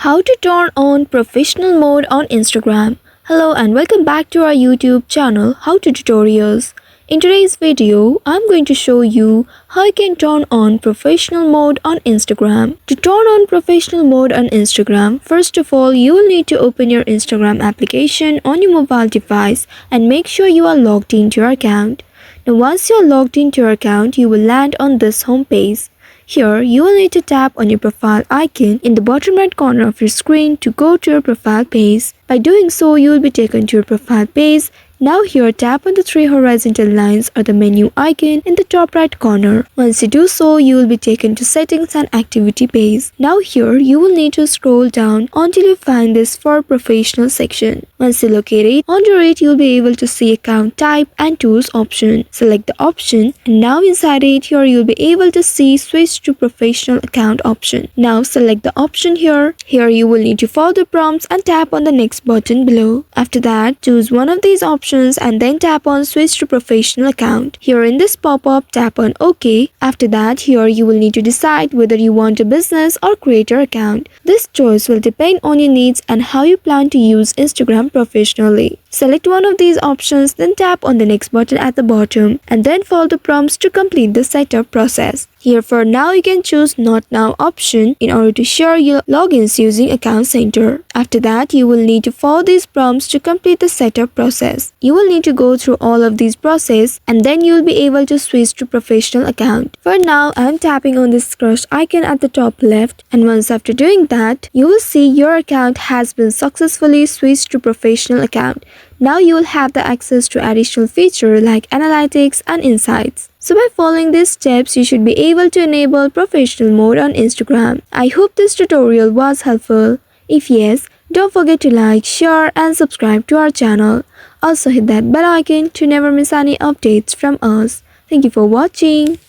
How to turn on professional mode on Instagram. Hello and welcome back to our YouTube channel How to Tutorials. In today's video, I'm going to show you how you can turn on professional mode on Instagram. To turn on professional mode on Instagram, first of all, you will need to open your Instagram application on your mobile device and make sure you are logged into your account. Now once you are logged into your account, you will land on this home page. Here, you will need to tap on your profile icon in the bottom right corner of your screen to go to your profile page. By doing so, you will be taken to your profile page. Now here, tap on the three horizontal lines or the menu icon in the top right corner. Once you do so, you will be taken to settings and activity page. Now here, you will need to scroll down until you find this for professional section. Once you locate it, under it you will be able to see account type and tools option. Select the option and now inside it here you will be able to see switch to professional account option. Now select the option here. Here you will need to follow the prompts and tap on the next button below. After that, choose one of these options and then tap on switch to professional account. Here in this pop-up, tap on OK. After that, here you will need to decide whether you want a business or creator account. This choice will depend on your needs and how you plan to use Instagram professionally. Select one of these options, then tap on the next button at the bottom and then follow the prompts to complete the setup process. Here for now, you can choose Not Now option in order to share your logins using Account Center. After that, you will need to follow these prompts to complete the setup process. You will need to go through all of these processes and then you will be able to switch to professional account. For now, I am tapping on this crush icon at the top left, and once after doing that, you will see your account has been successfully switched to professional account. Now you will have the access to additional features like analytics and insights. So by following these steps, you should be able to enable professional mode on Instagram. I hope this tutorial was helpful. If yes, don't forget to like, share and subscribe to our channel. Also hit that bell icon to never miss any updates from us. Thank you for watching.